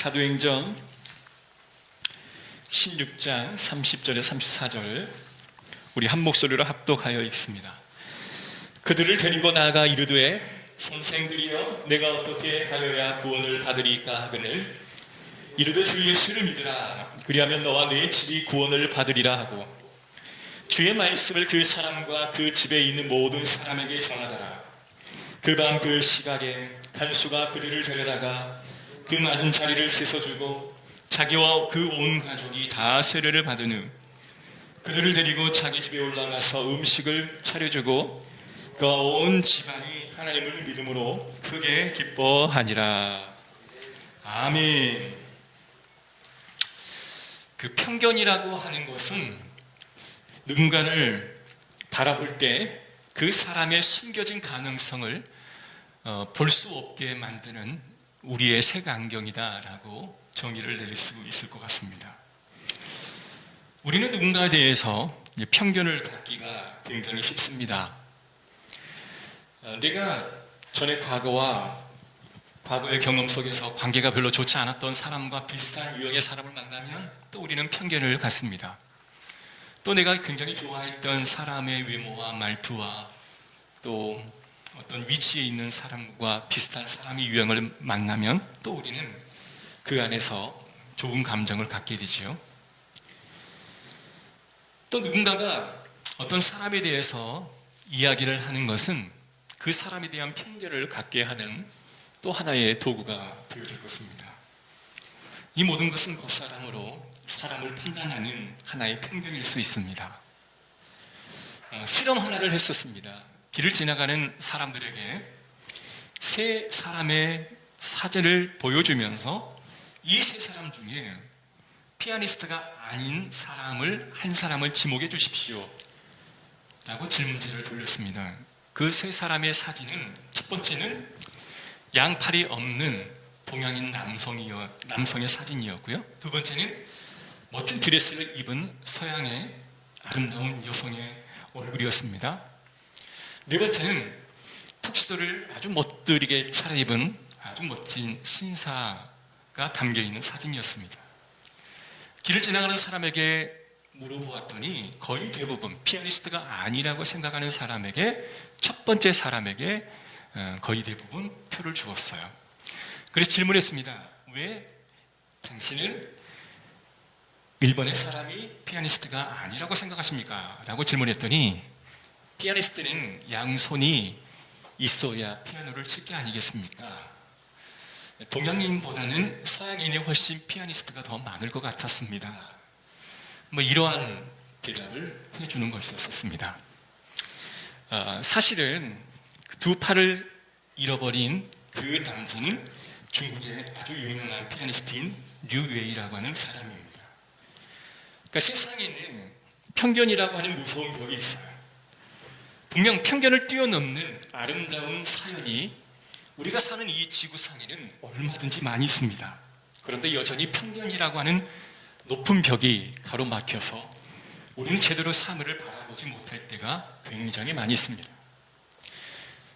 사도행전 16장 30절에 34절 우리 한 목소리로 합독하여 읽습니다. 그들을 데리고 나아가 이르되 선생들이여 내가 어떻게 하여야 구원을 받으리까 하거늘 이르되 주 예수를 믿으라 그리하면 너와 네 집이 구원을 받으리라 하고 주의 말씀을 그 사람과 그 집에 있는 모든 사람에게 전하더라. 그 밤 그 시각에 간수가 그들을 데려다가 그 맞은 자리를 씻어주고 자기와 그 온 가족이 다 세례를 받은 후 그들을 데리고 자기 집에 올라가서 음식을 차려주고 그 온 집안이 하나님을 믿음으로 크게 기뻐하니라. 아멘. 그 편견이라고 하는 것은 누군가를 바라볼 때 그 사람의 숨겨진 가능성을 볼 수 없게 만드는 우리의 색안경이다라고 정의를 내릴 수 있을 것 같습니다. 우리는 누군가에 대해서 편견을 갖기가 굉장히 쉽습니다. 내가 전에 과거의 경험 속에서 관계가 별로 좋지 않았던 사람과 비슷한 유형의 사람을 만나면 또 우리는 편견을 갖습니다. 또 내가 굉장히 좋아했던 사람의 외모와 말투와 또 어떤 위치에 있는 사람과 비슷한 사람의 유형을 만나면 또 우리는 그 안에서 좋은 감정을 갖게 되지요. 또 누군가가 어떤 사람에 대해서 이야기를 하는 것은 그 사람에 대한 편견을 갖게 하는 또 하나의 도구가 되어질 것입니다. 이 모든 것은 겉사람으로 사람을 판단하는 하나의 편견일 수 있습니다. 실험 하나를 했었습니다. 길을 지나가는 사람들에게 세 사람의 사진을 보여주면서 이 세 사람 중에 피아니스트가 아닌 한 사람을 지목해 주십시오 라고 질문지를 돌렸습니다. 그 세 사람의 사진은 첫 번째는 양팔이 없는 동양인 남성의 사진이었고요. 두 번째는 멋진 드레스를 입은 서양의 아름다운 여성의 얼굴이었습니다. 네 번째는 턱시도를 아주 멋들이게 차려입은 아주 멋진 신사가 담겨있는 사진이었습니다. 길을 지나가는 사람에게 물어보았더니 거의 대부분 피아니스트가 아니라고 생각하는 사람에게 첫 번째 사람에게 거의 대부분 표를 주었어요. 그래서 질문했습니다. 왜 당신은 일본의 사람이 피아니스트가 아니라고 생각하십니까? 라고 질문했더니 피아니스트는 양손이 있어야 피아노를 칠 게 아니겠습니까? 동양인보다는 서양인이 훨씬 피아니스트가 더 많을 것 같았습니다. 이러한 대답을 해주는 것이었습니다. 사실은 두 팔을 잃어버린 그 남자는 중국의 아주 유명한 피아니스트인 류웨이라고 하는 사람입니다. 그러니까 세상에는 편견이라고 하는 무서운 벽이 있어요. 분명 편견을 뛰어넘는 아름다운 사연이 우리가 사는 이 지구상에는 얼마든지 많이 있습니다. 그런데 여전히 편견이라고 하는 높은 벽이 가로막혀서 우리는 제대로 삶을 바라보지 못할 때가 굉장히 많이 있습니다.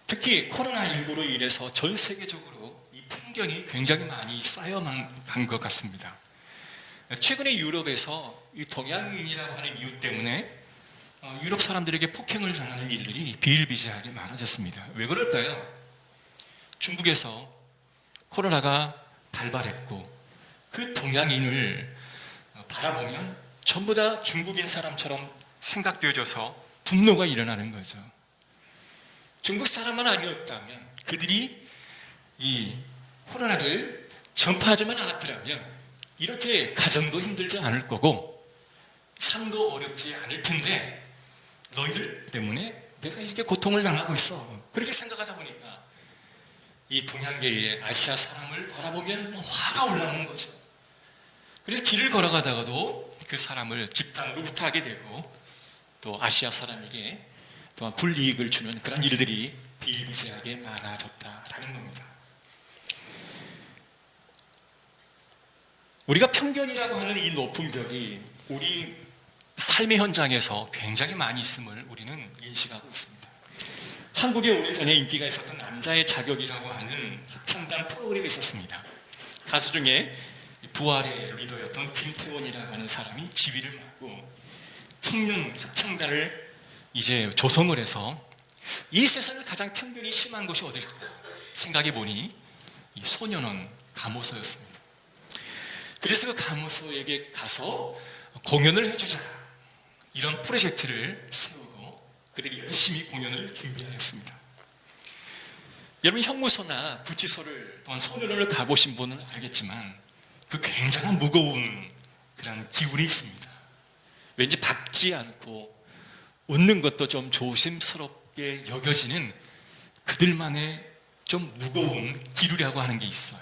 특히 코로나19로 인해서 전 세계적으로 이 편견이 굉장히 많이 쌓여만 간 것 같습니다. 최근에 유럽에서 이 동양인이라고 하는 이유 때문에 유럽 사람들에게 폭행을 당하는 일들이 비일비재하게 많아졌습니다. 왜 그럴까요? 중국에서 코로나가 발발했고 그 동양인을 바라보면 전부 다 중국인 사람처럼 생각되어져서 분노가 일어나는 거죠. 중국 사람만 아니었다면 그들이 이 코로나를 전파하지만 않았더라면 이렇게 가정도 힘들지 않을 거고 삶도 어렵지 않을 텐데 너희들 때문에 내가 이렇게 고통을 당하고 있어. 그렇게 생각하다 보니까 이 동양계의 아시아 사람을 바라보면 화가 올라오는 거죠. 그래서 길을 걸어가다가도 그 사람을 집단으로부터 하게 되고 또 아시아 사람에게 또한 불이익을 주는 그런 일들이 비일비재하게 많아졌다라는 겁니다. 우리가 편견이라고 하는 이 높은 벽이 우리 삶의 현장에서 굉장히 많이 있음을 우리는 인식하고 있습니다. 한국에 오래전에 인기가 있었던 남자의 자격이라고 하는 합창단 프로그램이 있었습니다. 가수 중에 부활의 리더였던 김태원이라고 하는 사람이 지휘를 맡고 청년 합창단을 이제 조성을 해서 이 세상에 가장 편견이 심한 곳이 어딜까 생각해 보니 이 소년원 감호소였습니다. 그래서 그 감호소에게 가서 공연을 해주자 이런 프로젝트를 세우고 그들이 열심히 공연을 준비하였습니다. 여러분 형무소나 구치소를 또한 소년원을 가보신 분은 알겠지만 그 굉장한 무거운 그런 기운이 있습니다. 왠지 밝지 않고 웃는 것도 좀 조심스럽게 여겨지는 그들만의 좀 무거운 기류라고 하는 게 있어요.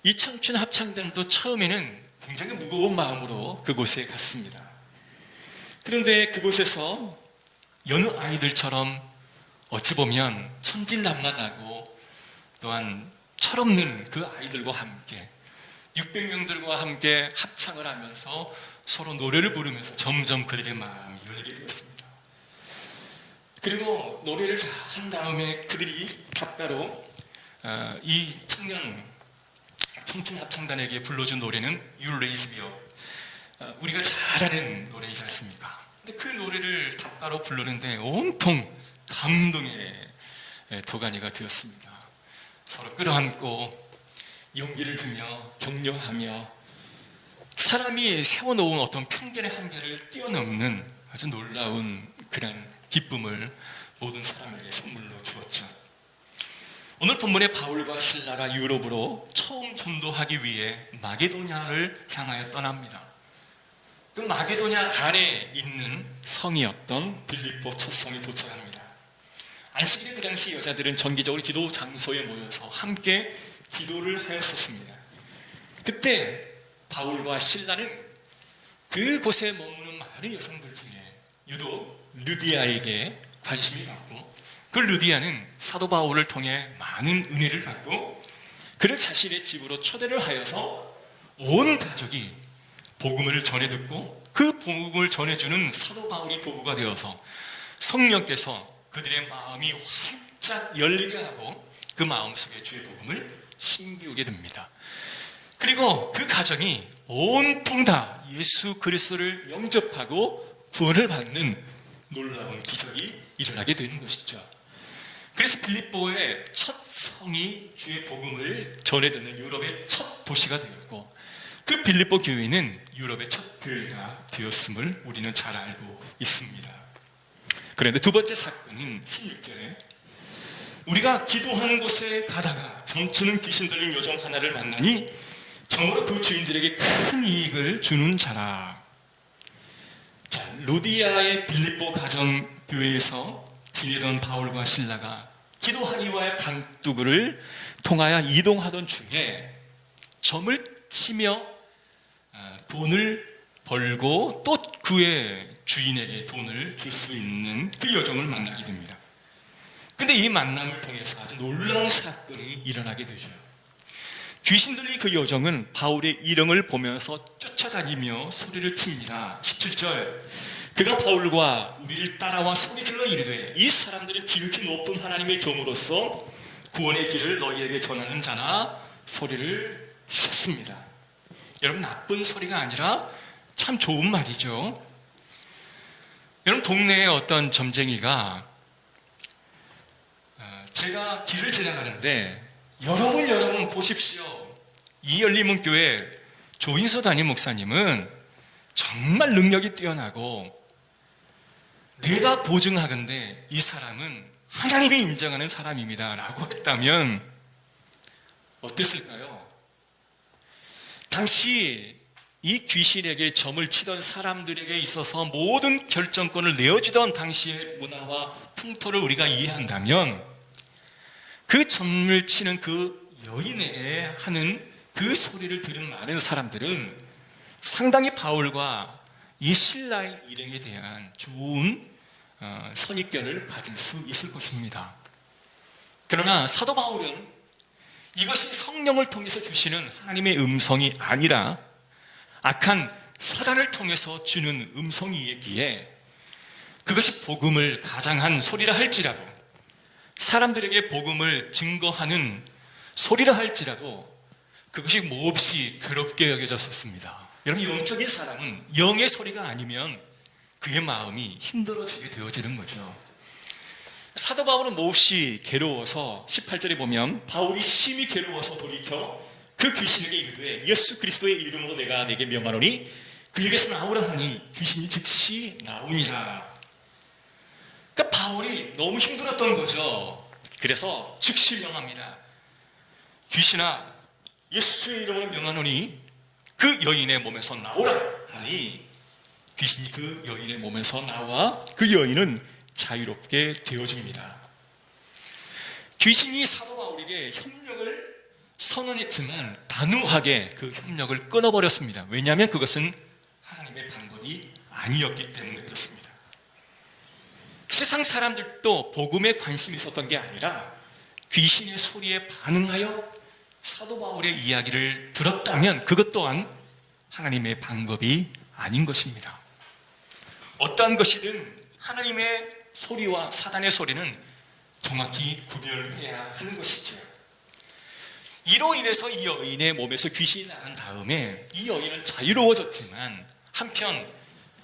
이 청춘 합창단도 처음에는 굉장히 무거운 마음으로 그곳에 갔습니다. 그런데 그곳에서 여느 아이들처럼 어찌 보면 천진난만하고 또한 철없는 그 아이들과 함께 600명들과 함께 합창을 하면서 서로 노래를 부르면서 점점 그들의 마음이 열리게 되었습니다. 그리고 노래를 다 한 다음에 그들이 답가로 이 청춘 합창단에게 불러준 노래는 You Raise Me Up, 우리가 잘 아는 노래이지 않습니까? 근데 그 노래를 답가로 부르는데 온통 감동의 도가니가 되었습니다. 서로 끌어안고 용기를 주며 격려하며 사람이 세워놓은 어떤 편견의 한계를 뛰어넘는 아주 놀라운 그런 기쁨을 모든 사람에게 선물로 주었죠. 오늘 본문의 바울과 실라가 유럽으로 처음 전도하기 위해 마게도냐를 향하여 떠납니다. 그 마게도냐 안에 있는 성이었던 빌립보 첫 성에 도착합니다. 안식일에 그 당시 여자들은 정기적으로 기도 장소에 모여서 함께 기도를 하였었습니다. 그때 바울과 실라는 그곳에 머무는 많은 여성들 중에 유독 루디아에게 관심이 갔고 그 루디아는 사도 바울을 통해 많은 은혜를 받고 그를 자신의 집으로 초대를 하여서 온 가족이 복음을 전해 듣고 그 복음을 전해주는 사도 바울이 보고가 되어서 성령께서 그들의 마음이 활짝 열리게 하고 그 마음속에 주의 복음을 심기우게 됩니다. 그리고 그 가정이 온통 다 예수 그리스도를 영접하고 구원을 받는 놀라운 기적이 일어나게 되는 것이죠. 그래서 빌립보의 첫 성이 주의 복음을 전해 듣는 유럽의 첫 도시가 되었고 그 빌립보 교회는 유럽의 첫 교회가 되었음을 우리는 잘 알고 있습니다. 그런데 두 번째 사건은 16절에 우리가 기도하는 곳에 가다가 점치는 귀신 들린 여종 하나를 만나니 정으로 그 주인들에게 큰 이익을 주는 자라. 자, 루디아의 빌립보 가정교회에서 지내던 바울과 실라가 기도하기 위하여 강둑을 통하여 이동하던 중에 점을 치며 돈을 벌고 또 그의 주인에게 돈을 줄 수 있는 그 여종을 만나게 됩니다. 근데 이 만남을 통해서 아주 놀라운 사건이 일어나게 되죠. 귀신 들린 그 여종은 바울의 일형을 보면서 쫓아다니며 소리를 칩니다. 17절 그가 바울과 우리를 따라와 소리질러 이르되 이 사람들이 기울기 높은 하나님의 종으로서 구원의 길을 너희에게 전하는 자나 소리를 쳤습니다. 여러분 나쁜 소리가 아니라 참 좋은 말이죠. 여러분 동네에 어떤 점쟁이가 제가 길을 지나가는데 여러분 보십시오. 이 열리문교회 조인서 담임 목사님은 정말 능력이 뛰어나고 내가 보증하건대 이 사람은 하나님이 인정하는 사람입니다 라고 했다면 어땠을까요? 당시 이 귀신에게 점을 치던 사람들에게 있어서 모든 결정권을 내어주던 당시의 문화와 풍토를 우리가 이해한다면 그 점을 치는 그 여인에게 하는 그 소리를 들은 많은 사람들은 상당히 바울과 이 신라의 일행에 대한 좋은 선입견을 가질 수 있을 것입니다. 그러나 사도 바울은 이것이 성령을 통해서 주시는 하나님의 음성이 아니라 악한 사단을 통해서 주는 음성이기에 그것이 복음을 가장한 소리라 할지라도 사람들에게 복음을 증거하는 소리라 할지라도 그것이 몹시 괴롭게 여겨졌었습니다. 여러분, 영적인 사람은 영의 소리가 아니면 그의 마음이 힘들어지게 되어지는 거죠. 사도 바울은 몹시 괴로워서 18절에 보면 바울이 심히 괴로워서 돌이켜 그 귀신에게 이르되 예수 그리스도의 이름으로 내가 네게 명하노니 그에게서 나오라 하니 귀신이 즉시 나오니라. 그러니까 바울이 너무 힘들었던 거죠. 그래서 즉시 명합니다. 귀신아, 예수의 이름으로 명하노니 그 여인의 몸에서 나오라 하니 귀신이 그 여인의 몸에서 나와 그 여인은 자유롭게 되어집니다. 귀신이 사도 바울에게 협력을 선언했지만 단호하게 그 협력을 끊어버렸습니다. 왜냐하면 그것은 하나님의 방법이 아니었기 때문에 그렇습니다. 세상 사람들도 복음에 관심이 있었던 게 아니라 귀신의 소리에 반응하여 사도 바울의 이야기를 들었다면 그것 또한 하나님의 방법이 아닌 것입니다. 어떠한 것이든 하나님의 소리와 사단의 소리는 정확히 구별해야 하는 것이죠. 이로 인해서 이 여인의 몸에서 귀신이 나간 다음에 이 여인은 자유로워졌지만 한편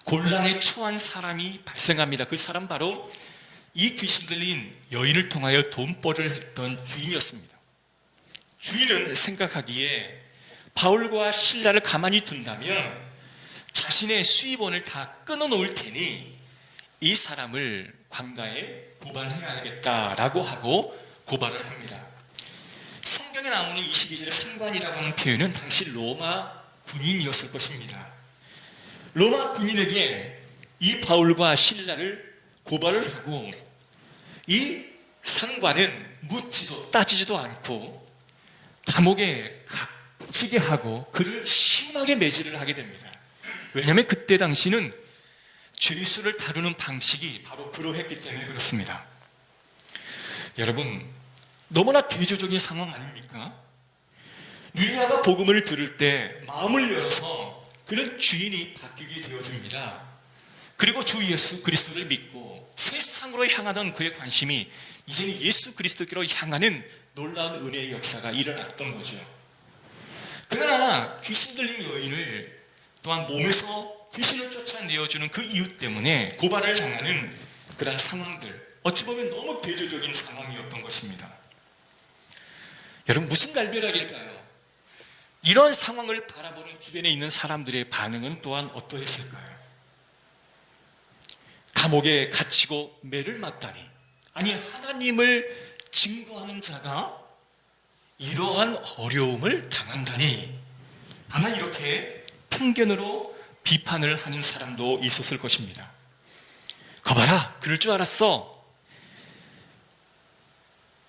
곤란에 처한 사람이 발생합니다. 그 사람 바로 이 귀신 들린 여인을 통하여 돈벌이를 했던 주인이었습니다. 주인은 생각하기에 바울과 실라를 가만히 둔다면 자신의 수입원을 다 끊어놓을 테니 이 사람을 관가에 고발해야겠다라고 하고 고발을 합니다. 성경에 나오는 22절의 상관이라고 하는 표현은 당시 로마 군인이었을 것입니다. 로마 군인에게 이 바울과 실라를 고발을 하고 이 상관은 묻지도 따지지도 않고 감옥에 갇히게 하고 그를 심하게 매질을 하게 됩니다. 왜냐하면 그때 당시는 죄수를 다루는 방식이 바로 그러했기 때문에 그렇습니다. 여러분, 너무나 대조적인 상황 아닙니까? lydia가 복음을 들을 때 마음을 열어서 그는 주인이 바뀌게 되어집니다. 그리고 주 예수 그리스도를 믿고 세상으로 향하던 그의 관심이 이제는 예수 그리스도께로 향하는 놀라운 은혜의 역사가 일어났던 거죠. 그러나 귀신 들린 여인을 또한 몸에서 귀신을 쫓아내어주는 그 이유 때문에 고발을 당하는 그런 상황들, 어찌 보면 너무 대조적인 상황이었던 것입니다. 여러분, 무슨 날벼락일까요? 이런 상황을 바라보는 주변에 있는 사람들의 반응은 또한 어떠했을까요? 감옥에 갇히고 매를 맞다니, 아니 하나님을 증거하는 자가 이러한 어려움을 당한다니, 아마 이렇게 편견으로 비판을 하는 사람도 있었을 것입니다. 거봐라, 그럴 줄 알았어.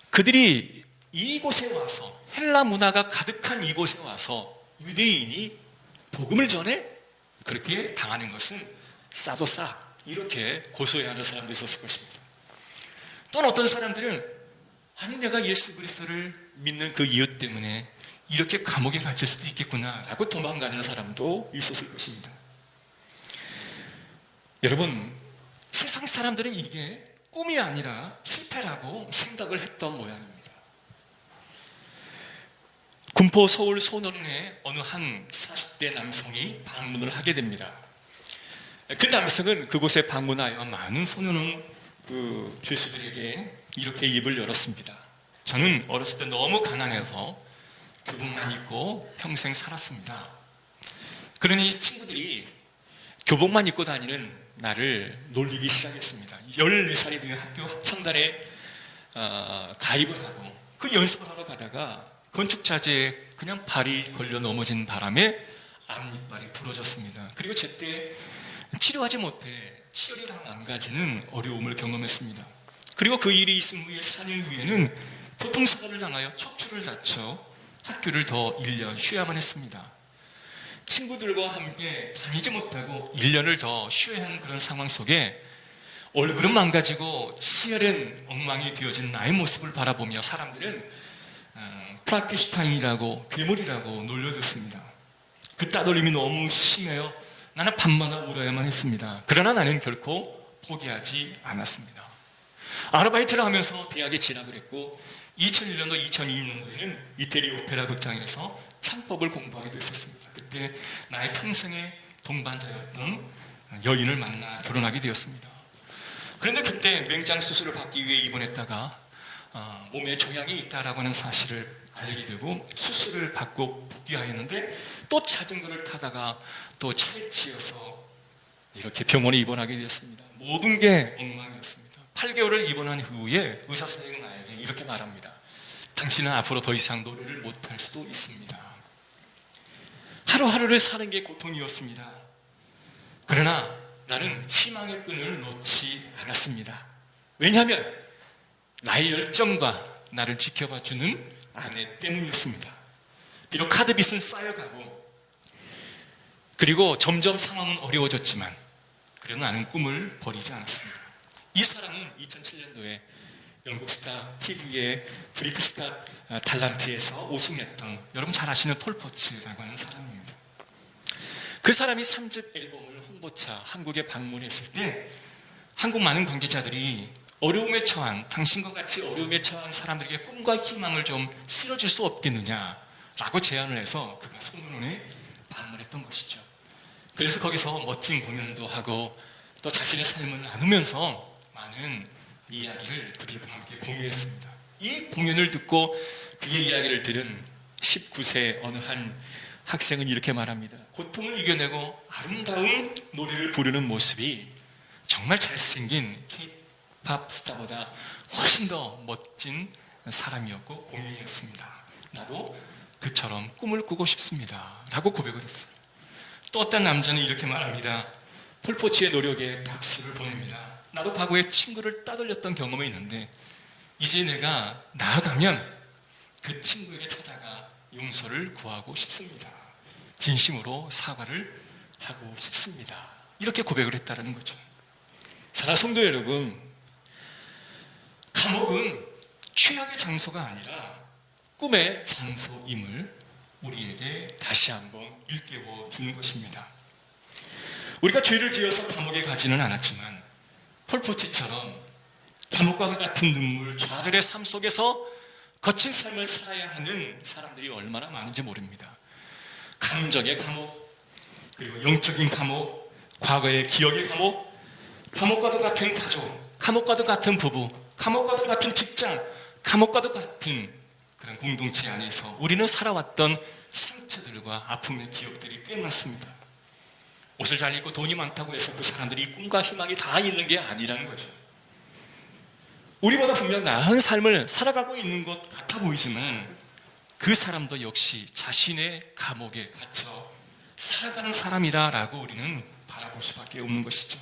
그들이 이곳에 와서, 헬라 문화가 가득한 이곳에 와서 유대인이 복음을 전해 그렇게 당하는 것은 싸도 싸, 이렇게 고소해하는 사람도 있었을 것입니다. 또는 어떤 사람들은 아니 내가 예수 그리스도를 믿는 그 이유 때문에 이렇게 감옥에 갇힐 수도 있겠구나 라고 도망가는 사람도 있었을 것입니다. 여러분, 세상 사람들은 이게 꿈이 아니라 실패라고 생각을 했던 모양입니다. 군포 서울 소노릉에 어느 한 40대 남성이 방문을 하게 됩니다. 그 남성은 그곳에 방문하여 많은 소노릉 그 죄수들에게 이렇게 입을 열었습니다. 저는 어렸을 때 너무 가난해서 교복만 입고 평생 살았습니다. 그러니 친구들이 교복만 입고 다니는 나를 놀리기 시작했습니다. 14살이 되어 학교 합창단에 가입을 하고 그 연습을 하러 가다가 건축자재에 그냥 발이 걸려 넘어진 바람에 앞니빨이 부러졌습니다. 그리고 제때 치료하지 못해 치열이 다 망가지는 어려움을 경험했습니다. 그리고 그 일이 있은 후에 4년 후에는 교통사고를 당하여 척추를 다쳐 학교를 더 1년 쉬어야만 했습니다. 친구들과 함께 다니지 못하고 1년을 더 쉬어야 하는 그런 상황 속에 얼굴은 망가지고 치열은 엉망이 되어진 나의 모습을 바라보며 사람들은 프랑켄슈타인이라고, 괴물이라고 놀려줬습니다. 그 따돌림이 너무 심해요. 나는 밤마다 울어야만 했습니다. 그러나 나는 결코 포기하지 않았습니다. 아르바이트를 하면서 대학에 진학을 했고 2001년도 2002년도에는 이태리 오페라 극장에서 창법을 공부하게 되었습니다. 그때 나의 평생의 동반자였던 여인을 만나 결혼하게 되었습니다. 그런데 그때 맹장 수술을 받기 위해 입원했다가 몸에 종양이 있다라고 하는 사실을 알게 되고 수술을 받고 복귀하였는데 또 자전거를 타다가 또 차에 치여서 이렇게 병원에 입원하게 되었습니다. 모든 게 엉망이었습니다. 8개월을 입원한 후에 의사 선생님은 나에게 이렇게 말합니다. 당신은 앞으로 더 이상 노래를 못할 수도 있습니다. 하루하루를 사는 게 고통이었습니다. 그러나 나는 희망의 끈을 놓지 않았습니다. 왜냐하면 나의 열정과 나를 지켜봐 주는 아내 때문이었습니다. 비록 카드빚은 쌓여가고 그리고 점점 상황은 어려워졌지만 그래도 나는 꿈을 버리지 않았습니다. 이 사람은 2007년도에 영국 스타 TV의 브리크스타 달란트에서 우승했던 여러분 잘 아시는 폴 포츠라고 하는 사람입니다. 그 사람이 3집 앨범을 홍보차 한국에 방문했을 때 한국 많은 관계자들이 어려움에 처한 당신과 같이 어려움에 처한 사람들에게 꿈과 희망을 좀 실어줄 수 없겠느냐라고 제안을 해서 그가 송년회 방문했던 것이죠. 그래서 거기서 멋진 공연도 하고 또 자신의 삶을 나누면서 많은 이야기를 그들과 함께 공유했습니다. 이 공연을 듣고 그의 이야기를 들은 19세 어느 한 학생은 이렇게 말합니다. 고통을 이겨내고 아름다운 노래를 부르는 모습이 정말 잘생긴 K-팝 스타보다 훨씬 더 멋진 사람이었고 공연이었습니다. 나도 그처럼 꿈을 꾸고 싶습니다. 라고 고백을 했어요. 또 어떤 남자는 이렇게 말합니다. 폴포츠의 노력에 박수를 보냅니다. 나도 과거에 친구를 따돌렸던 경험이 있는데 이제 내가 나아가면 그 친구에게 찾아가 용서를 구하고 싶습니다. 진심으로 사과를 하고 싶습니다. 이렇게 고백을 했다는 거죠. 사랑하는 성도 여러분, 감옥은 최악의 장소가 아니라 꿈의 장소임을 우리에게 다시 한번 일깨워 주는 것입니다. 우리가 죄를 지어서 감옥에 가지는 않았지만 폴포츠처럼 감옥과 같은 눈물, 좌절의 삶 속에서 거친 삶을 살아야 하는 사람들이 얼마나 많은지 모릅니다. 감정의 감옥, 그리고 영적인 감옥, 과거의 기억의 감옥, 감옥과도 같은 가족, 감옥과도 같은 부부, 감옥과도 같은 직장, 감옥과도 같은 그런 공동체 안에서 우리는 살아왔던 상처들과 아픔의 기억들이 꽤 많습니다. 옷을 잘 입고 돈이 많다고 해서 그 사람들이 꿈과 희망이 다 있는 게 아니라는 거죠. 우리보다 분명 나은 삶을 살아가고 있는 것 같아 보이지만 그 사람도 역시 자신의 감옥에 갇혀 살아가는 사람이다라고 우리는 바라볼 수밖에 없는 것이죠.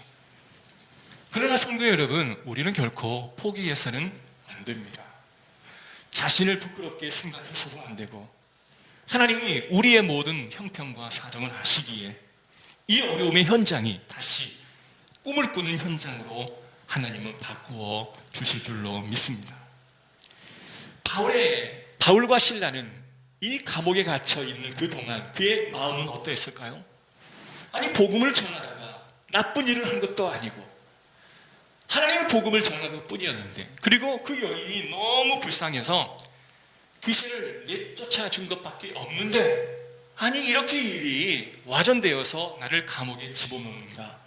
그러나 성도 여러분, 우리는 결코 포기해서는 안 됩니다. 자신을 부끄럽게 생각해서도 안 되고 하나님이 우리의 모든 형편과 사정을 아시기에 이 어려움의 현장이 다시 꿈을 꾸는 현장으로 하나님은 바꾸어 주실 줄로 믿습니다. 바울과 실라는 이 감옥에 갇혀 있는 그동안 그의 마음은 어떠했을까요? 아니, 복음을 전하다가 나쁜 일을 한 것도 아니고 하나님의 복음을 전한 것뿐이었는데, 그리고 그 여인이 너무 불쌍해서 귀신을 내쫓아 준 것밖에 없는데, 아니 이렇게 일이 와전되어서 나를 감옥에 집어넣는가?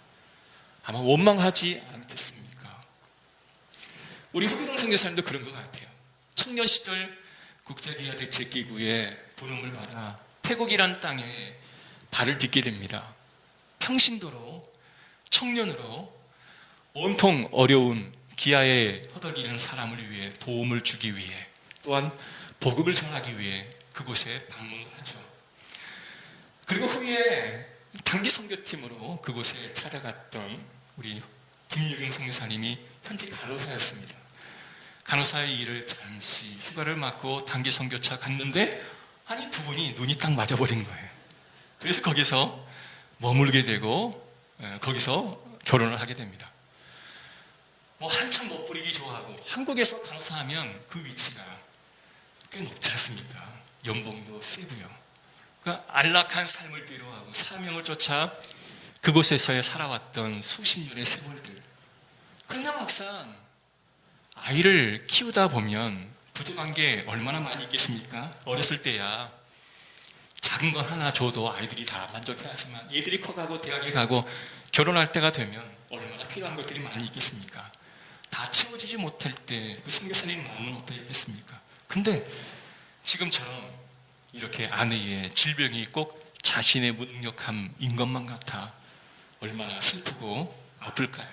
아마 원망하지 않겠습니까? 우리 허기동 선교사님도 그런 것 같아요. 청년 시절 국제기아대책기구의 부름을 받아 태국이란 땅에 발을 딛게 됩니다. 평신도로 청년으로 온통 어려운 기아에 허덕이는 사람을 위해 도움을 주기 위해, 또한 복음을 전하기 위해 그곳에 방문을 하죠. 그리고 후에 단기 선교팀으로 그곳에 찾아갔던 우리 김유경 선교사님이 현재 간호사였습니다. 간호사의 일을 잠시 휴가를 맞고 단기 선교차 갔는데, 아니 두 분이 눈이 딱 맞아버린 거예요. 그래서 거기서 머물게 되고 거기서 결혼을 하게 됩니다. 한참 멋부리기 좋아하고, 한국에서 간호사하면 그 위치가 꽤 높지 않습니까? 연봉도 세고요. 그러니까 안락한 삶을 뒤로하고 사명을 쫓아 그곳에서의 살아왔던 수십 년의 세월들. 그러나 막상 아이를 키우다 보면 부족한 게 얼마나 많이 있겠습니까? 어렸을 때야 작은 건 하나 줘도 아이들이 다 만족해하지만 얘들이 커가고 대학에 가고 결혼할 때가 되면 얼마나 필요한 것들이 많이 있겠습니까? 다 채워지지 못할 때 그 선교사님 마음은 어떠했겠습니까? 근데 지금처럼 이렇게 아내의 질병이 꼭 자신의 무능력함인 것만 같아 얼마나 슬프고 아플까요?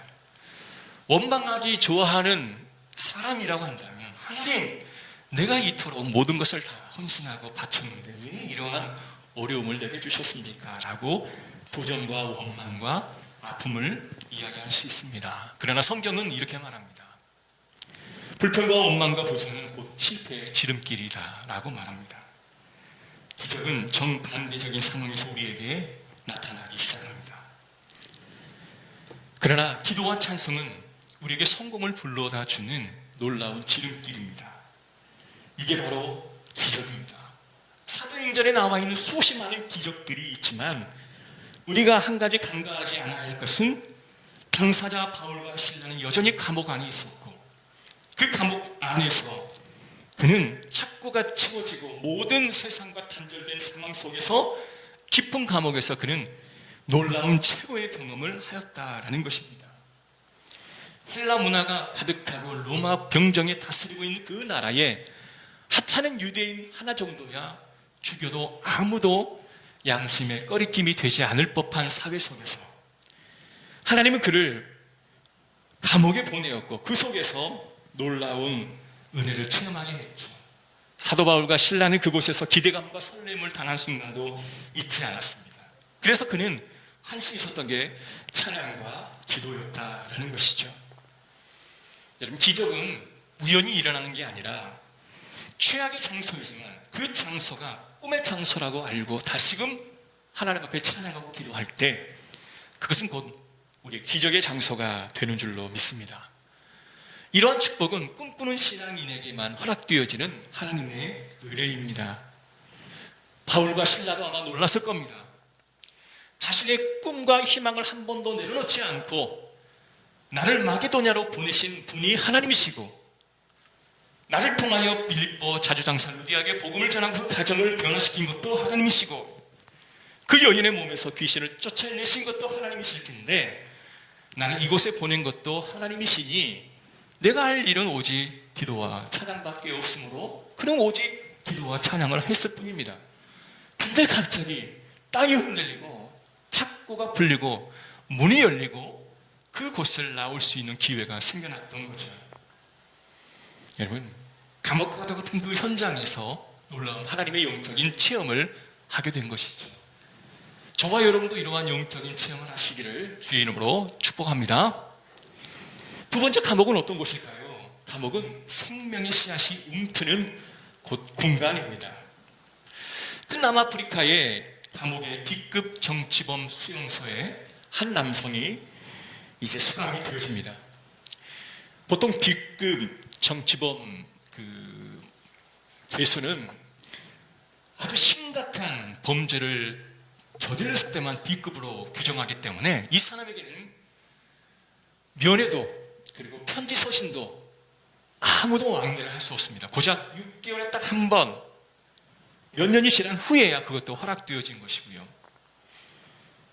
원망하기 좋아하는 사람이라고 한다면 하나님, 내가 이토록 모든 것을 다 헌신하고 바쳤는데 왜 이러한 어려움을 내게 주셨습니까? 라고 도전과 원망과 아픔을 이야기할 수 있습니다. 그러나 성경은 이렇게 말합니다. 불평과 원망과 도전은 곧 실패의 지름길이다 라고 말합니다. 기적은 정반대적인 상황에서 우리에게 나타나기 시작합니다. 그러나 기도와 찬송은 우리에게 성공을 불러다 주는 놀라운 지름길입니다. 이게 바로 기적입니다. 사도행전에 나와 있는 수없이 많은 기적들이 있지만 우리가 한 가지 간과하지 않아야 할 것은 당사자 바울과 실라는 여전히 감옥 안에 있었고 그 감옥 안에서 그는 착고가 채워지고 모든 세상과 단절된 상황 속에서 깊은 감옥에서 그는 놀라운 최고의 경험을 하였다라는 것입니다. 헬라 문화가 가득하고 로마 병정에 다스리고 있는 그 나라에 하찮은 유대인 하나 정도야 죽여도 아무도 양심의 꺼리낌이 되지 않을 법한 사회 속에서 하나님은 그를 감옥에 보내었고 그 속에서 놀라운 은혜를 체험하게 했죠. 사도 바울과 실라는 그곳에서 기대감과 설렘을 당한 순간도 잊지 않았습니다. 그래서 그는 할 수 있었던 게 찬양과 기도였다라는 것이죠. 여러분, 기적은 우연히 일어나는 게 아니라 최악의 장소이지만 그 장소가 꿈의 장소라고 알고 다시금 하나님 앞에 찬양하고 기도할 때 그것은 곧 우리의 기적의 장소가 되는 줄로 믿습니다. 이러한 축복은 꿈꾸는 신앙인에게만 허락되어지는 하나님의 은혜입니다. 바울과 실라도 아마 놀랐을 겁니다. 자신의 꿈과 희망을 한 번도 내려놓지 않고 나를 마게도냐로 보내신 분이 하나님이시고 나를 통하여 빌립보 자주장사 루디아에게 복음을 전한 그 가정을 변화시킨 것도 하나님이시고 그 여인의 몸에서 귀신을 쫓아내신 것도 하나님이실 텐데 나는 이곳에 보낸 것도 하나님이시니 내가 할 일은 오직 기도와 찬양밖에 없으므로 그는 오직 기도와 찬양을 했을 뿐입니다. 근데 갑자기 땅이 흔들리고 착고가 풀리고 문이 열리고 그곳을 나올 수 있는 기회가 생겨났던 거죠. 여러분, 감옥과 같은 그 현장에서 놀라운 하나님의 영적인 체험을 하게 된 것이죠. 저와 여러분도 이러한 영적인 체험을 하시기를 주의 이름으로 축복합니다. 두 번째 감옥은 어떤 곳일까요? 감옥은 생명의 씨앗이 움트는 곳 공간입니다. 그 남아프리카의 감옥의 D급 정치범 수용소에 한 남성이 이제 수감이 되어집니다. 보통 D급 정치범 죄수는 아주 심각한 범죄를 저질렀을 때만 D급으로 규정하기 때문에 이 사람에게는 면회도 그리고 편지 서신도 아무도 왕래를 할 수 없습니다. 고작 6개월에 딱 한 번, 몇 년이 지난 후에야 그것도 허락되어진 것이고요.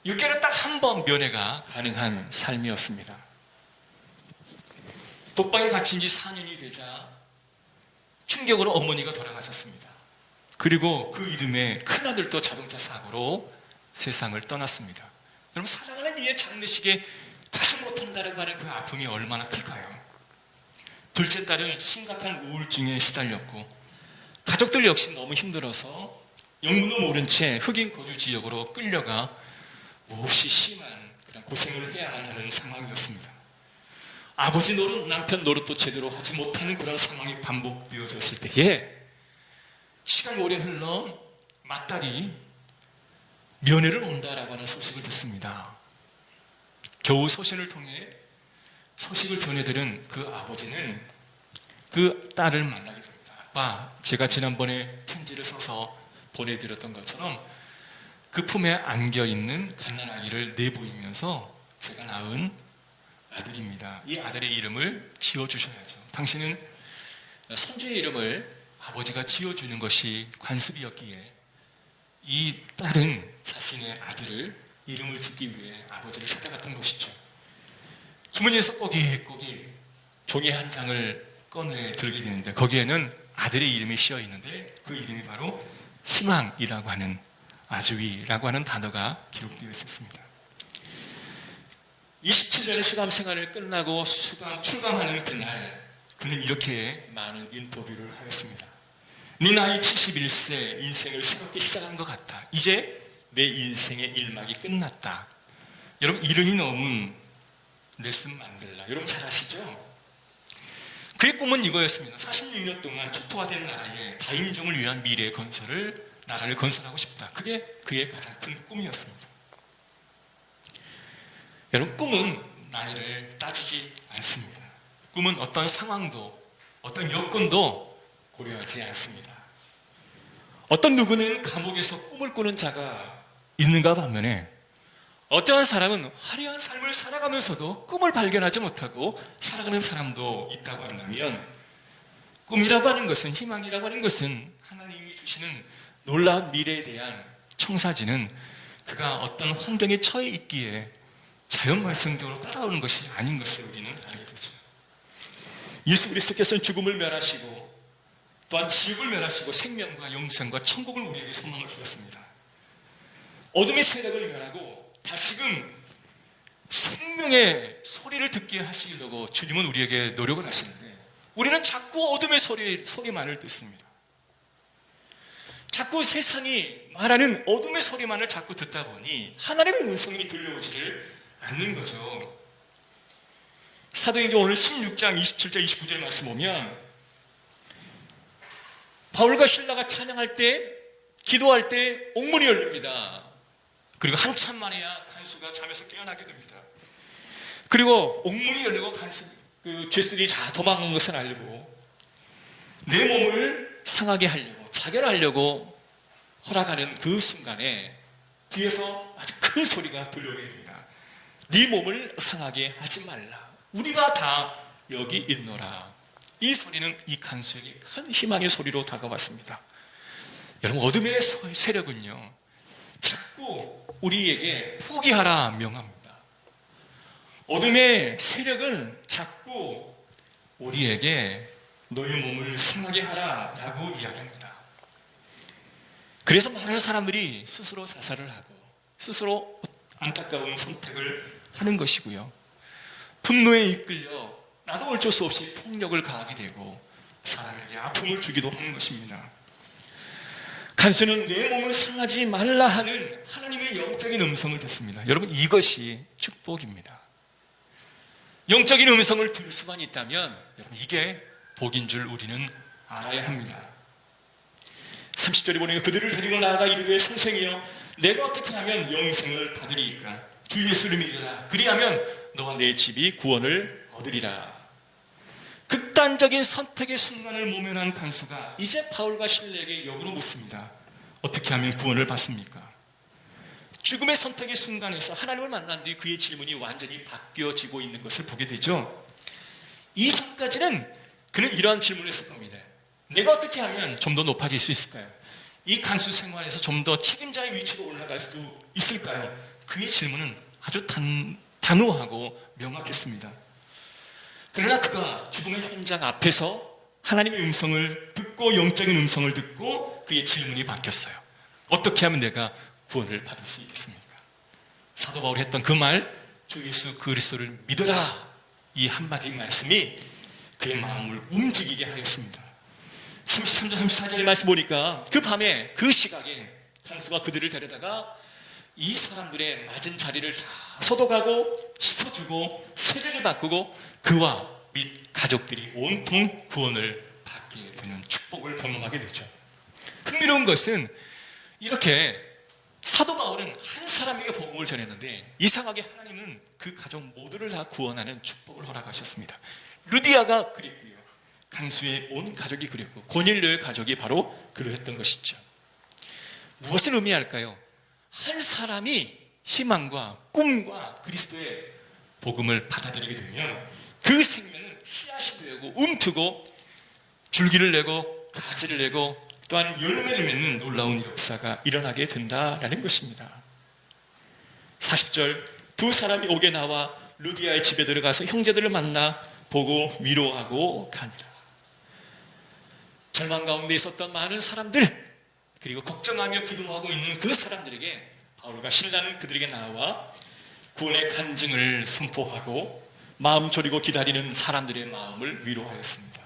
6개월에 딱 한 번 면회가 가능한 삶이었습니다. 독방에 갇힌 지 4년이 되자 충격으로 어머니가 돌아가셨습니다. 그리고 그 이듬해 큰아들도 자동차 사고로 세상을 떠났습니다. 여러분, 사랑하는 이의 장례식에 가지 못한다고 하는 그 아픔이 얼마나 클까요? 둘째 딸은 심각한 우울증에 시달렸고 가족들 역시 너무 힘들어서 영문도 모른 채 흑인 거주 지역으로 끌려가 몹시 심한 그런 고생을 해야만 하는 상황이었습니다. 아버지 노릇, 남편 노릇도 제대로 하지 못하는 그런 상황이 반복되어졌을 때에 시간이 오래 흘러 맏딸이 면회를 온다라고 하는 소식을 듣습니다. 겨우 소신을 통해 소식을 전해들은 그 아버지는 그 딸을 만나게 됩니다. 아빠, 제가 지난번에 편지를 써서 보내드렸던 것처럼 그 품에 안겨있는 갓난아기를 내보이면서 제가 낳은 아들입니다. 이 아들의 이름을 지어주셔야죠. 당신은 손주의 이름을 아버지가 지어주는 것이 관습이었기에 이 딸은 자신의 아들을 이름을 짓기 위해 아버지를 찾아갔던 것이죠. 주머니에서 꼬깃꼬깃 종이 한 장을 꺼내 들게 되는데 거기에는 아들의 이름이 씌어 있는데 그 이름이 바로 희망이라고 하는, 아즈위라고 하는 단어가 기록되어 있었습니다. 27년의 수감 생활을 끝나고 출감하는 그날 그는 이렇게 많은 인터뷰를 하였습니다. 네 나이 71세, 인생을 새롭게 시작한 것 같다. 이제 내 인생의 일막이 끝났다. 여러분, 이른이 넘은 넬슨 만델라, 여러분 잘 아시죠? 그의 꿈은 이거였습니다. 46년 동안 초토화된 나라에 다인종을 위한 미래의 나라를 건설하고 싶다. 그게 그의 가장 큰 꿈이었습니다. 여러분, 꿈은 나이를 따지지 않습니다. 꿈은 어떤 상황도, 어떤 여건도 고려하지 않습니다. 어떤 누구는 감옥에서 꿈을 꾸는 자가 있는가 반면에 어떠한 사람은 화려한 삶을 살아가면서도 꿈을 발견하지 못하고 살아가는 사람도 있다고 한다면, 꿈이라고 하는 것은, 희망이라고 하는 것은 하나님이 주시는 놀라운 미래에 대한 청사진은 그가 어떤 환경에 처해 있기에 자연 말씀대로 따라오는 것이 아닌 것을 우리는 알게 되죠. 예수 그리스도께서는 죽음을 멸하시고 또한 지옥을 멸하시고 생명과 영생과 천국을 우리에게 소망을 주셨습니다. 어둠의 세력을 멸하고 다시금 생명의 소리를 듣게 하시려고 주님은 우리에게 노력을 하시는데 우리는 자꾸 어둠의 소리만을 듣습니다. 자꾸 세상이 말하는 어둠의 소리만을 자꾸 듣다 보니 하나님의 음성이 들려오지를 않는 거죠. 사도행전 오늘 16장 27절 29절 말씀 보면 바울과 신라가 찬양할 때, 기도할 때 옥문이 열립니다. 그리고 한참 만에야 간수가 잠에서 깨어나게 됩니다. 그리고 옥문이 열리고 죄수들이 다 도망간 것을 알고 내 몸을 상하게 하려고, 자결하려고 허락하는 그 순간에 뒤에서 아주 큰 소리가 들려오게 됩니다. 네 몸을 상하게 하지 말라. 우리가 다 여기 있노라. 이 소리는 이 간수에게 큰 희망의 소리로 다가왔습니다. 여러분, 어둠의 세력은요 자꾸 우리에게 포기하라 명합니다. 어둠의 세력은 자꾸 우리에게 너희 몸을 상하게 하라 라고 이야기합니다. 그래서 많은 사람들이 스스로 자살을 하고 스스로 안타까운 선택을 하는 것이고요, 분노에 이끌려 나도 어쩔 수 없이 폭력을 가하게 되고 사람에게 아픔을 주기도 하는 것입니다. 간수는 내 몸을 상하지 말라 하는 하나님의 영적인 음성을 듣습니다. 여러분, 이것이 축복입니다. 영적인 음성을 들을 수만 있다면 여러분, 이게 복인 줄 우리는 알아야 합니다. 30절에 보니까 그들을 데리고 나아가 이르되 선생이여, 내가 어떻게 하면 영생을 받으리이까? 주 예수를 믿으라. 그리하면 너와 내 집이 구원을 얻으리라. 극단적인 선택의 순간을 모면한 간수가 이제 바울과 실레에게 역으로 묻습니다. 어떻게 하면 구원을 받습니까? 죽음의 선택의 순간에서 하나님을 만난 뒤 그의 질문이 완전히 바뀌어지고 있는 것을 보게 되죠. 이전까지는 그는 이러한 질문을 했을 겁니다. 내가 어떻게 하면 좀 더 높아질 수 있을까요? 이 간수 생활에서 좀 더 책임자의 위치로 올라갈 수 있을까요? 그의 질문은 아주 단호하고 명확했습니다. 그러나 그가 죽음의 현장 앞에서 하나님의 음성을 듣고, 영적인 음성을 듣고 그의 질문이 바뀌었어요. 어떻게 하면 내가 구원을 받을 수 있겠습니까? 사도 바울이 했던 그 말, 주 예수 그리스도를 믿으라, 이 한마디 말씀이 그의 마음을 움직이게 하였습니다. 33절 34절의 말씀 보니까 그 밤에 그 시각에 간수가 그들을 데려다가 이 사람들의 맞은 자리를 다 소독하고 씻어주고 세례를 바꾸고 그와 및 가족들이 온통 구원을 받게 되는 축복을 경험하게 되죠. 흥미로운 것은 이렇게 사도 바울은 한 사람에게 복음을 전했는데 이상하게 하나님은 그 가족 모두를 다 구원하는 축복을 허락하셨습니다. 루디아가 그랬고요, 간수의 온 가족이 그랬고 고넬료의 가족이 바로 그러했던 것이죠. 무엇을 의미할까요? 한 사람이 희망과 꿈과 그리스도의 복음을 받아들이게 되면 그 생명은 씨앗이 되고 움트고 줄기를 내고 가지를 내고 또한 열매를 맺는 놀라운 역사가 일어나게 된다라는 것입니다. 40절, 두 사람이 옥에 나와 루디아의 집에 들어가서 형제들을 만나 보고 위로하고 가니라. 절망 가운데 있었던 많은 사람들, 그리고 걱정하며 기도하고 있는 그 사람들에게 바울과 실라는 그들에게 나와 구원의 간증을 선포하고 마음 졸이고 기다리는 사람들의 마음을 위로하였습니다.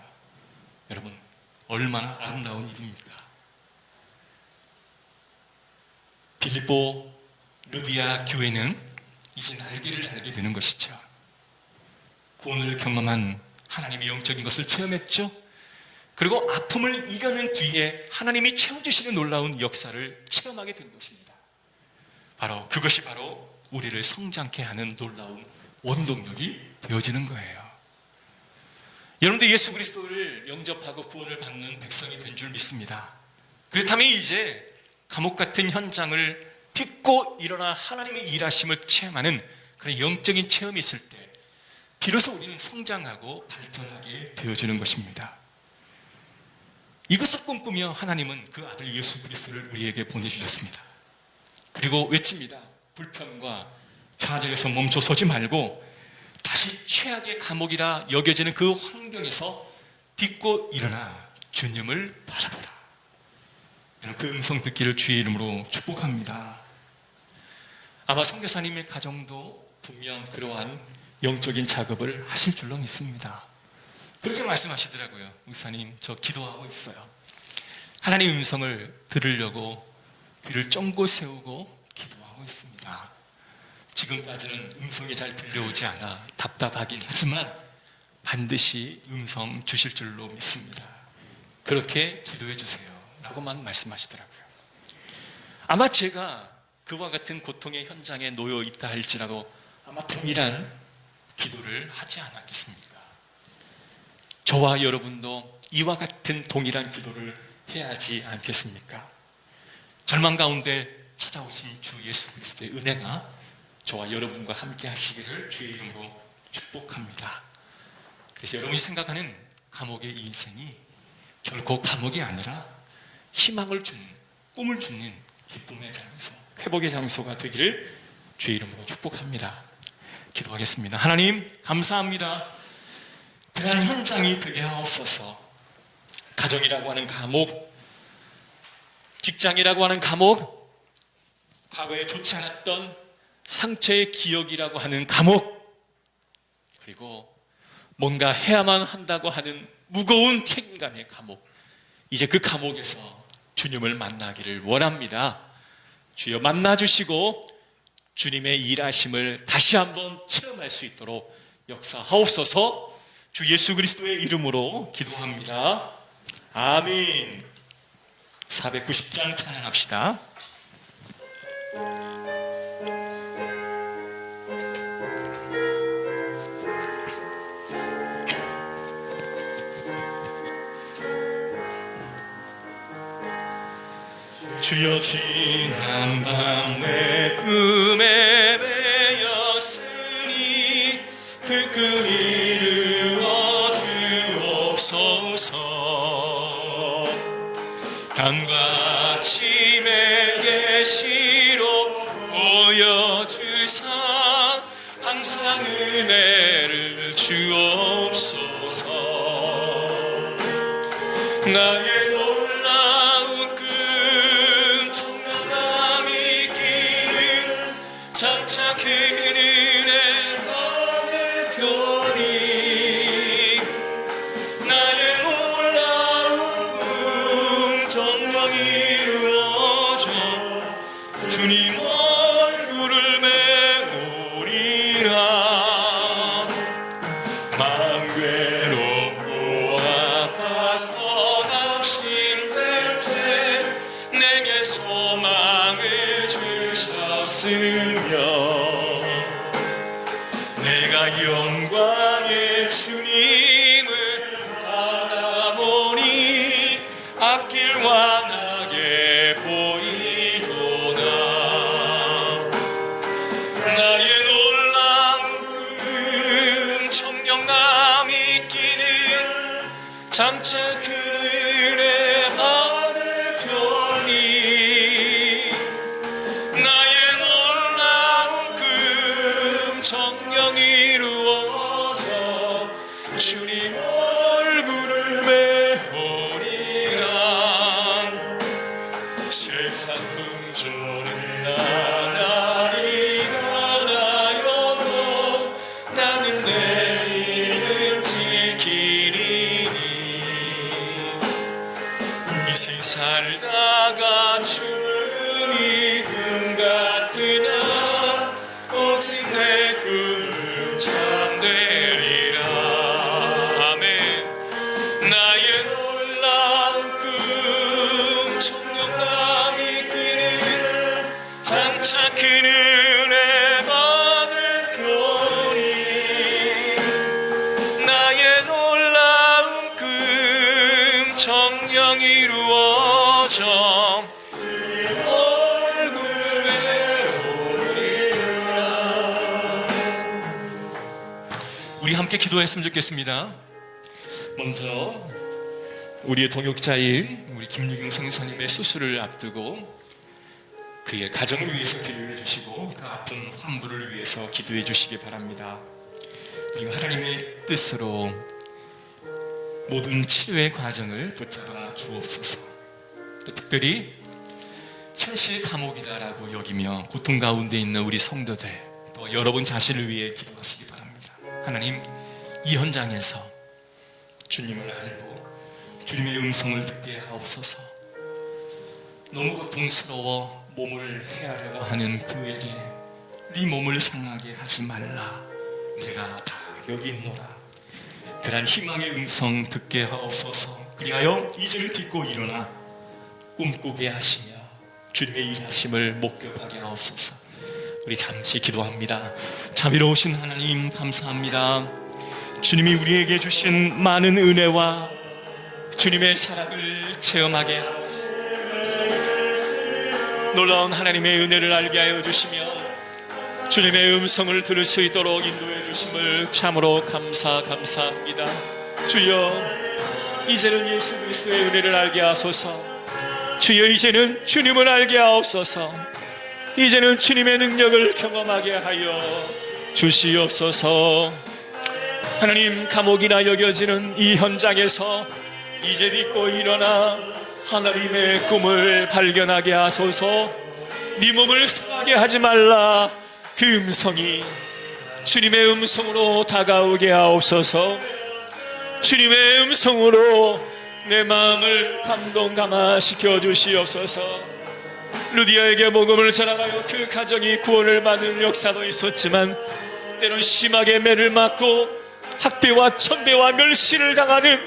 여러분, 얼마나 아름다운 일입니까? 빌립보 루디아 교회는 이제 날개를 달게 되는 것이죠. 구원을 경험한 하나님의 영적인 것을 체험했죠. 그리고 아픔을 이겨낸 뒤에 하나님이 채워주시는 놀라운 역사를 체험하게 된 것입니다. 그것이 바로 우리를 성장케 하는 놀라운 원동력이 되어지는 거예요. 여러분들 예수 그리스도를 영접하고 구원을 받는 백성이 된 줄 믿습니다. 그렇다면 이제 감옥 같은 현장을 딛고 일어나 하나님의 일하심을 체험하는 그런 영적인 체험이 있을 때 비로소 우리는 성장하고 발전하게 되어지는 것입니다. 이것을 꿈꾸며 하나님은 그 아들 예수 그리스도를 우리에게 보내주셨습니다. 그리고 외칩니다. 불평과 좌절에서 멈춰서지 말고 다시 최악의 감옥이라 여겨지는 그 환경에서 딛고 일어나 주님을 바라보라. 그 음성 듣기를 주의 이름으로 축복합니다. 아마 선교사님의 가정도 분명 그러한 영적인 작업을 하실 줄로 믿습니다. 그렇게 말씀하시더라고요. 목사님, 저 기도하고 있어요. 하나님의 음성을 들으려고 귀를 쫑긋 세우고 기도하고 있습니다. 지금까지는 음성이 잘 들려오지 않아 답답하긴 하지만 반드시 음성 주실 줄로 믿습니다. 그렇게 기도해 주세요 라고만 말씀하시더라고요. 아마 제가 그와 같은 고통의 현장에 놓여 있다 할지라도 아마 동일한 기도를 하지 않았겠습니까? 저와 여러분도 이와 같은 동일한 기도를 해야 하지 않겠습니까? 절망 가운데 찾아오신 주 예수 그리스도의 은혜가 저와 여러분과 함께 하시기를 주의 이름으로 축복합니다. 그래서 여러분이 생각하는 감옥의 인생이 결코 감옥이 아니라 희망을 주는, 꿈을 주는 기쁨의 장소, 회복의 장소가 되기를 주의 이름으로 축복합니다. 기도하겠습니다. 하나님, 감사합니다. 그러한 현장이 되게 하옵소서. 가정이라고 하는 감옥, 직장이라고 하는 감옥, 과거에 좋지 않았던 상처의 기억이라고 하는 감옥, 그리고 뭔가 해야만 한다고 하는 무거운 책임감의 감옥, 이제 그 감옥에서 주님을 만나기를 원합니다. 주여 만나주시고 주님의 일하심을 다시 한번 체험할 수 있도록 역사하옵소서. 주 예수 그리스도의 이름으로 기도합니다. 아멘. 490장 찬양합시다. 주여 지난 밤 내 꿈에 매였으니 그 꿈 이루어 주옵소서. 강과 아침의 계시로 보여주사 항상 은혜를 주옵소서. 나의 놀라운 꿈 청량함이 있기는 장차 그 은혜 하늘 별이 나의 놀라운 꿈 정령 이루어져 주님 얼굴을 메우리라. 마음 괴롭고 아파서 낙심될 때 내게 소망을 주셨으며 내가 영광의 주님을 바라보니 앞길 환하게 보이도다. 나의 놀라운 꿈 청량함이 있기는 장차 그 은혜 하늘 정령 이루어져 주님 얼굴을 배우리라. 세상 풍조는 나날이 가라여도 나는 내 믿음 지키리니. 이생 살다가 죽음이 꿈 같으나 오직 내 꿈은 참되리라. 아멘. 나의 놀라운 꿈 청년 남이 끼는 장차 큰 은혜 받을 표니. 나의 놀라운 꿈 정령 이루어져 우리 함께 기도했으면 좋겠습니다. 먼저 우리의 동역자인 우리 김유경 선생님의 수술을 앞두고 그의 가정을 위해서 기도해 주시고 그 아픈 환부를 위해서 기도해 주시기 바랍니다. 그리고 하나님의 뜻으로 모든 치료의 과정을 붙잡아 주옵소서. 또 특별히 현실 감옥이다라고 여기며 고통 가운데 있는 우리 성도들, 또 여러분 자신을 위해 기도하시기 바랍니다. 하나님, 이 현장에서 주님을 알고 주님의 음성을 듣게 하옵소서. 너무 고통스러워 몸을 해하려고 하는 그에게 네 몸을 상하게 하지 말라, 내가 다 여기 있노라. 그러한 희망의 음성 듣게 하옵소서. 그리하여 이제는 딛고 일어나 꿈꾸게 하시며 주님의 일하심을 목격하게 하옵소서. 우리 잠시 기도합니다. 자비로우신 하나님, 감사합니다. 주님이 우리에게 주신 많은 은혜와 주님의 사랑을 체험하게 하옵소서. 놀라운 하나님의 은혜를 알게 하여 주시며 주님의 음성을 들을 수 있도록 인도해 주심을 참으로 감사합니다. 주여, 이제는 예수 그리스도의 은혜를 알게 하소서. 주여, 이제는 주님을 알게 하옵소서. 이제는 주님의 능력을 경험하게 하여 주시옵소서. 하나님, 감옥이나 여겨지는 이 현장에서 이제 딛고 일어나 하나님의 꿈을 발견하게 하소서. 네 몸을 상하게 하지 말라, 그 음성이 주님의 음성으로 다가오게 하옵소서. 주님의 음성으로 내 마음을 감동감화시켜 주시옵소서. 루디아에게 복음을 전하여 그 가정이 구원을 받는 역사도 있었지만 때론 심하게 매를 맞고 학대와 천대와 멸시를 당하는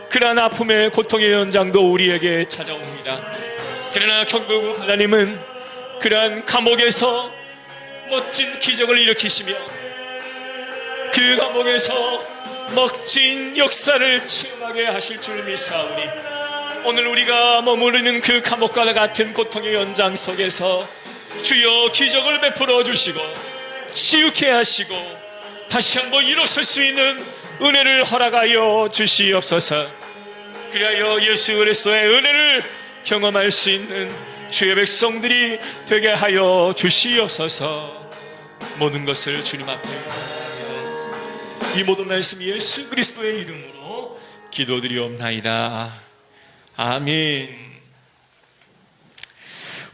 그러한 아픔의 고통의 현장도 우리에게 찾아옵니다. 그러나 결국 하나님은 그러한 감옥에서 멋진 기적을 일으키시며 그 감옥에서 멋진 역사를 체험하게 하실 줄 믿사오니 오늘 우리가 머무르는 그 감옥과 같은 고통의 현장 속에서 주여 기적을 베풀어 주시고 치유케 하시고 다시 한번 일어설 수 있는 은혜를 허락하여 주시옵소서. 그리하여 예수 그리스도의 은혜를 경험할 수 있는 주의 백성들이 되게 하여 주시옵소서. 모든 것을 주님 앞에 드리며 이 모든 말씀 예수 그리스도의 이름으로 기도드리옵나이다. 아멘.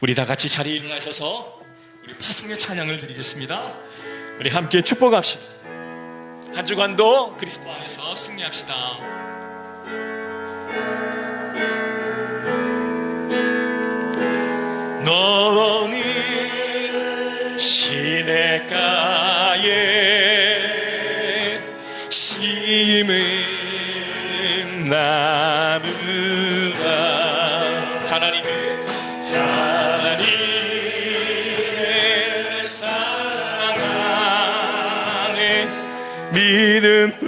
우리 다 같이 자리에 일어나셔서 우리 파송의 찬양을 드리겠습니다. 우리 함께 축복합시다. 한 주간도 그리스도 안에서 승리합시다. 너는 시냇가에 심은 나무라. 하나님의 사랑 안에 믿음뿐이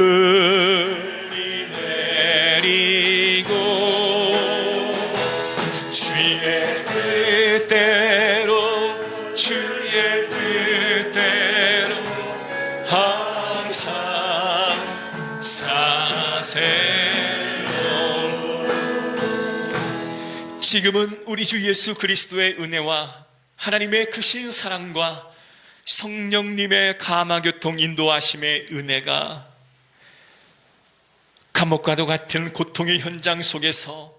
내리고 주의 뜻대로 주의 뜻대로 항상 사세요. 지금은 우리 주 예수 그리스도의 은혜와 하나님의 크신 사랑과 성령님의 가마교통 인도하심의 은혜가 감옥과도 같은 고통의 현장 속에서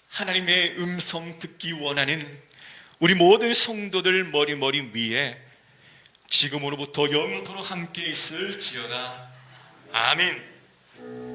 하나님의 음성 듣기 원하는 우리 모든 성도들 머리 위에 지금으로부터 영원토록 함께 있을지어다. 아멘.